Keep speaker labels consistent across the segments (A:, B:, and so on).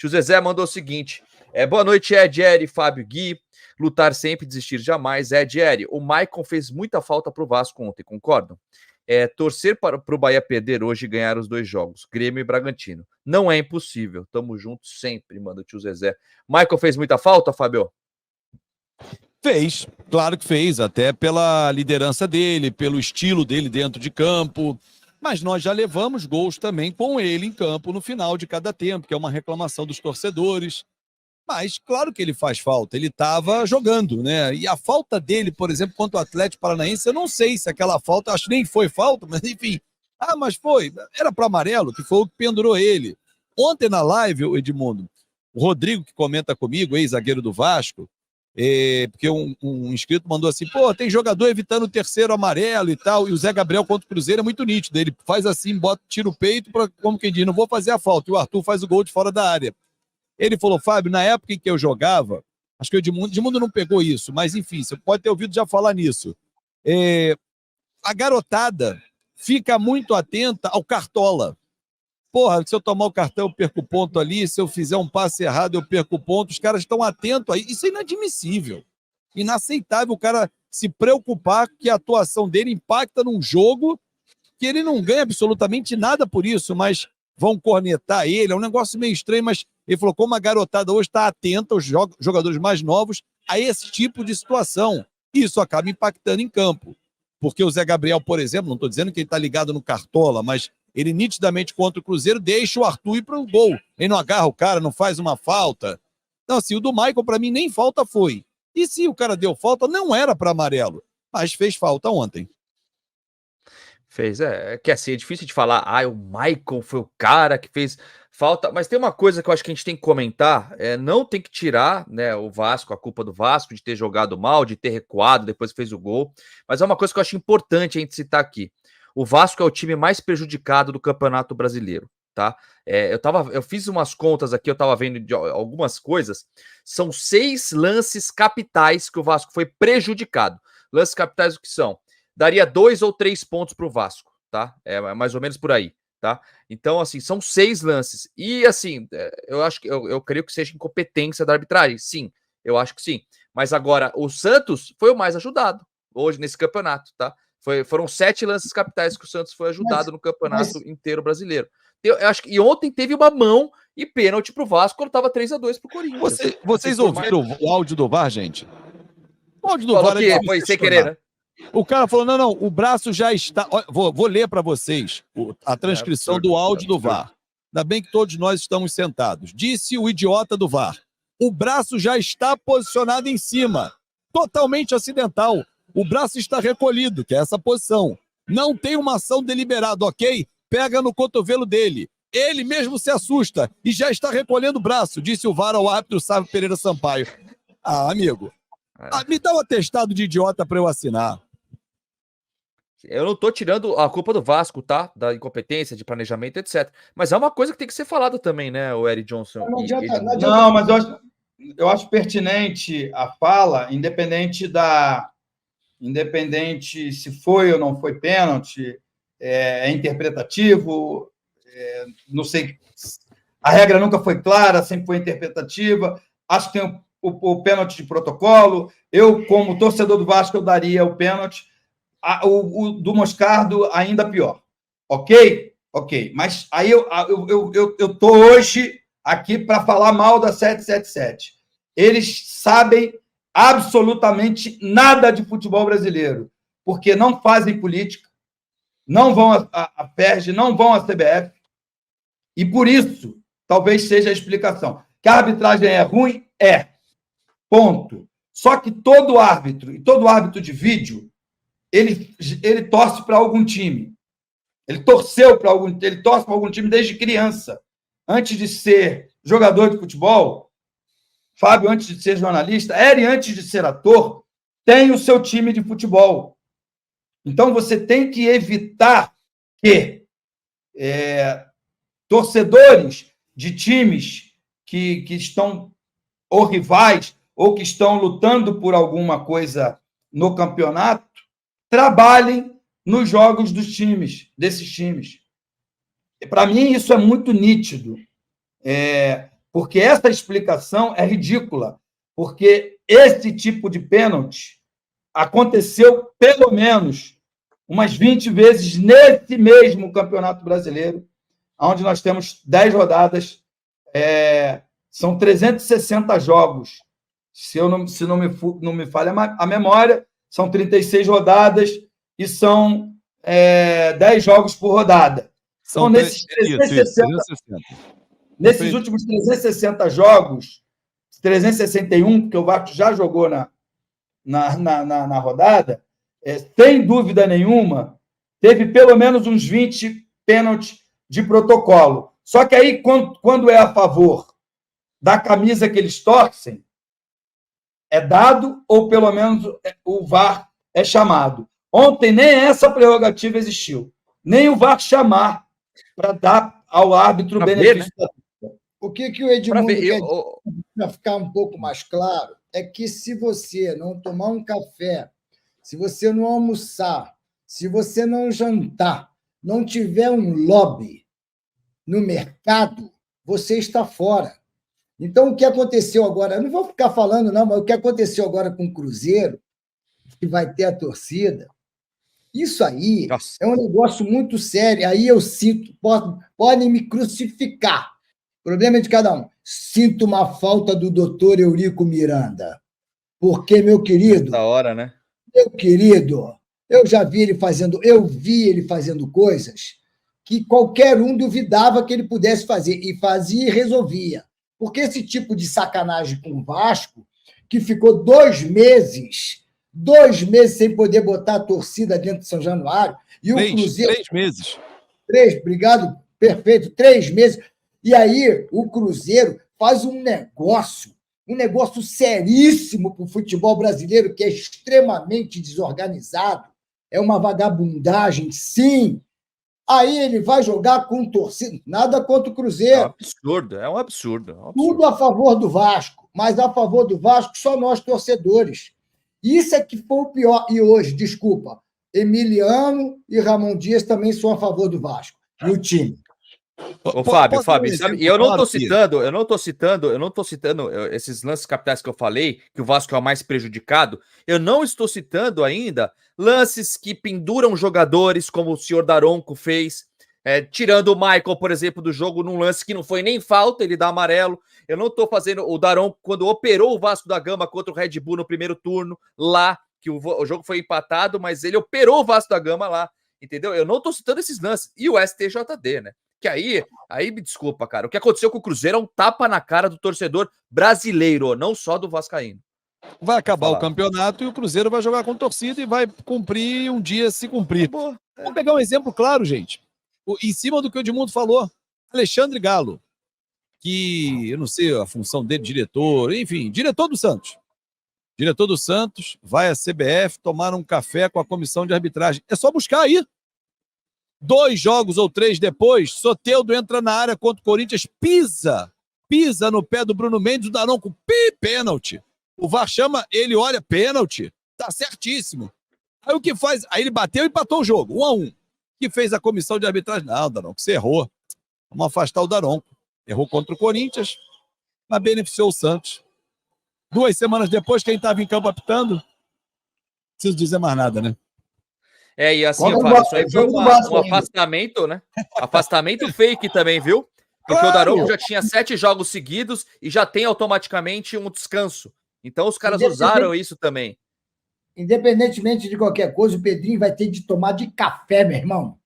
A: Tio Zezé mandou o seguinte: boa noite, Ed, Eri, Fábio, Gui. Lutar sempre, desistir jamais. Ed, Eri, o Maicon fez muita falta pro Vasco ontem, concordam? Torcer para o Bahia perder hoje e ganhar os 2 jogos, Grêmio e Bragantino. Não é impossível. Tamo junto sempre, manda o tio Zezé. Maicon fez muita falta, Fábio?
B: Fez, claro que fez, até pela liderança dele, pelo estilo dele dentro de campo, mas nós já levamos gols também com ele em campo no final de cada tempo, que é uma reclamação dos torcedores, mas claro que ele faz falta, ele estava jogando, né? E a falta dele, por exemplo, contra o Atlético Paranaense, eu não sei se aquela falta, acho que nem foi falta, mas enfim, mas foi, era para amarelo, que foi o que pendurou ele. Ontem na live, Edmundo, o Rodrigo, que comenta comigo, ex-zagueiro do Vasco, porque um inscrito mandou assim, pô, tem jogador evitando o terceiro amarelo e tal, e o Zé Gabriel contra o Cruzeiro é muito nítido, ele faz assim, tira o peito, como quem diz, não vou fazer a falta, e o Arthur faz o gol de fora da área. Ele falou, Fábio, na época em que eu jogava, acho que o Edmundo não pegou isso, mas enfim, você pode ter ouvido já falar nisso, a garotada fica muito atenta ao cartola. Porra, se eu tomar o cartão, eu perco ponto ali. Se eu fizer um passe errado, eu perco ponto. Os caras estão atentos aí. Isso é inadmissível. Inaceitável o cara se preocupar que a atuação dele impacta num jogo que ele não ganha absolutamente nada por isso, mas vão cornetar ele. É um negócio meio estranho, mas ele falou como a garotada hoje está atenta, os jogadores mais novos, a esse tipo de situação. E isso acaba impactando em campo. Porque o Zé Gabriel, por exemplo, não estou dizendo que ele está ligado no cartola, mas ele nitidamente contra o Cruzeiro deixa o Arthur ir para o gol. Ele não agarra o cara, não faz uma falta. Não, assim, o do Maicon, para mim, nem falta foi. E se o cara deu falta, não era para amarelo. Mas fez falta ontem.
A: Fez, que assim, é difícil de falar, o Maicon foi o cara que fez falta, mas tem uma coisa que eu acho que a gente tem que comentar, não tem que tirar, né, o Vasco, a culpa do Vasco de ter jogado mal, de ter recuado, depois fez o gol, mas é uma coisa que eu acho importante a gente citar aqui. O Vasco é o time mais prejudicado do Campeonato Brasileiro, tá? Eu fiz umas contas aqui, eu tava vendo de algumas coisas, são 6 lances capitais que o Vasco foi prejudicado. Lances capitais o que são? Daria 2 ou 3 pontos para o Vasco, tá? É mais ou menos por aí, tá? Então, assim, são 6 lances. E, assim, eu acho que eu creio que seja incompetência da arbitragem. Sim, eu acho que sim. Mas agora, o Santos foi o mais ajudado hoje nesse campeonato, tá? Foram 7 lances capitais que o Santos foi ajudado no campeonato inteiro brasileiro. Eu acho que, e ontem teve uma mão e pênalti pro Vasco quando tava 3-2 pro Corinthians.
B: Vocês ouviram o áudio do VAR, gente? O áudio do
A: Falou
B: VAR
A: que foi sem querer, né?
B: O cara falou, não, o braço já está... Vou ler para vocês a transcrição do áudio do VAR. Ainda bem que todos nós estamos sentados. Disse o idiota do VAR. O braço já está posicionado em cima. Totalmente acidental. O braço está recolhido, que é essa posição. Não tem uma ação deliberada, ok? Pega no cotovelo dele. Ele mesmo se assusta e já está recolhendo o braço, disse o VAR ao árbitro Sávio Pereira Sampaio. Amigo, me dá um atestado de idiota para eu assinar.
A: Eu não tô tirando a culpa do Vasco, tá? Da incompetência, de planejamento, etc. Mas é uma coisa que tem que ser falada também, né, o Eric Johnson?
C: Não adianta. Não, mas eu acho pertinente a fala, independente se foi ou não foi pênalti, é interpretativo, não sei. A regra nunca foi clara, sempre foi interpretativa. Acho que tem o pênalti de protocolo. Eu, como torcedor do Vasco, eu daria o pênalti. O do Moscardo ainda pior. Ok? Ok. Mas aí eu tô hoje aqui para falar mal da 777. Eles sabem absolutamente nada de futebol brasileiro, porque não fazem política, não vão à FERJ, não vão à CBF, e por isso talvez seja a explicação. Que a arbitragem é ruim? É. Ponto. Só que todo árbitro, e todo árbitro de vídeo, ele torce para algum time. Ele torce para algum time desde criança. Antes de ser jogador de futebol, Fábio, antes de ser jornalista, Eri, antes de ser ator, tem o seu time de futebol. Então, você tem que evitar que torcedores de times que estão ou rivais ou que estão lutando por alguma coisa no campeonato trabalhem nos jogos desses times. Para mim, isso é muito nítido. porque essa explicação é ridícula, porque esse tipo de pênalti aconteceu pelo menos umas 20 vezes nesse mesmo Campeonato Brasileiro, onde nós temos 10 rodadas, são 360 jogos. Se não me falha a memória, são 36 rodadas e são 10 jogos por rodada. Então, nesses últimos 360 jogos, 361, porque o Vasco já jogou na rodada, sem dúvida nenhuma, teve pelo menos uns 20 pênaltis de protocolo. Só que aí, quando é a favor da camisa que eles torcem, é dado ou pelo menos o VAR é chamado. Ontem nem essa prerrogativa existiu. Nem o VAR chamar para dar ao árbitro
A: pra
C: benefício
A: ver, né?
D: O que o Edmundo quer dizer, para ficar um pouco mais claro, é que se você não tomar um café, se você não almoçar, se você não jantar, não tiver um lobby no mercado, você está fora. Então, o que aconteceu agora, eu não vou ficar falando, não, mas o que aconteceu agora com o Cruzeiro, que vai ter a torcida, isso aí é um negócio muito sério. Aí eu sinto, podem me crucificar. O problema é de cada um. Sinto uma falta do doutor Eurico Miranda. Porque, meu querido...
A: Da hora, né?
D: Meu querido, eu vi ele fazendo coisas que qualquer um duvidava que ele pudesse fazer. E fazia e resolvia. Porque esse tipo de sacanagem com o Vasco, que ficou 2 meses sem poder botar a torcida dentro de São Januário, e o Cruzeiro...
B: 3 meses.
D: 3, obrigado, perfeito, 3 meses. E aí o Cruzeiro faz um negócio seríssimo para o futebol brasileiro, que é extremamente desorganizado, é uma vagabundagem, sim. Aí ele vai jogar com torcida, nada contra o Cruzeiro.
A: É um absurdo.
D: Tudo a favor do Vasco, mas a favor do Vasco só nós torcedores. Isso é que foi o pior. E hoje, desculpa, Emiliano e Ramon Dias também são a favor do Vasco. E o time.
A: Ô, Fábio, sabe, e eu não tô citando esses lances capitais que eu falei, que o Vasco é o mais prejudicado. Eu não estou citando ainda lances que penduram jogadores, como o senhor Daronco fez, tirando o Michael, por exemplo, do jogo num lance que não foi nem falta, ele dá amarelo. Eu não tô fazendo o Daronco quando operou o Vasco da Gama contra o Red Bull no primeiro turno, lá, que o jogo foi empatado, mas ele operou o Vasco da Gama lá, entendeu? Eu não tô citando esses lances. E o STJD, né? Que aí me desculpa, cara. O que aconteceu com o Cruzeiro é um tapa na cara do torcedor brasileiro, não só do vascaíno.
B: Vai acabar o campeonato e o Cruzeiro vai jogar com torcida e vai cumprir um dia se cumprir. Vamos pegar um exemplo claro, gente. Em cima do que o Edmundo falou, Alexandre Galo, que eu não sei a função dele, diretor, enfim, diretor do Santos. Diretor do Santos vai à CBF tomar um café com a comissão de arbitragem. É só buscar aí. 2 jogos ou 3 depois, Soteldo entra na área contra o Corinthians, pisa no pé do Bruno Mendes, o Daronco, pênalti. O VAR chama, ele olha, pênalti, tá certíssimo. Aí o que faz? Aí ele bateu e empatou o jogo, 1-1. O que fez a comissão de arbitragem? Não, Daronco, você errou. Vamos afastar o Daronco. Errou contra o Corinthians, mas beneficiou o Santos. 2 semanas depois, quem estava em campo apitando? Não preciso dizer mais nada, né?
A: E assim, isso aí foi um afastamento, né? Afastamento fake também, viu? Porque o Daronco já tinha 7 jogos seguidos e já tem automaticamente um descanso. Então os caras usaram isso também.
D: Independentemente de qualquer coisa, o Pedrinho vai ter de tomar de café, meu irmão.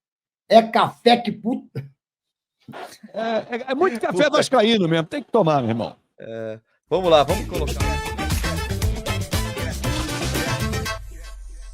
D: É café que puta.
B: É muito café vascaíno mesmo, tem que tomar, meu irmão.
A: Vamos lá, vamos colocar.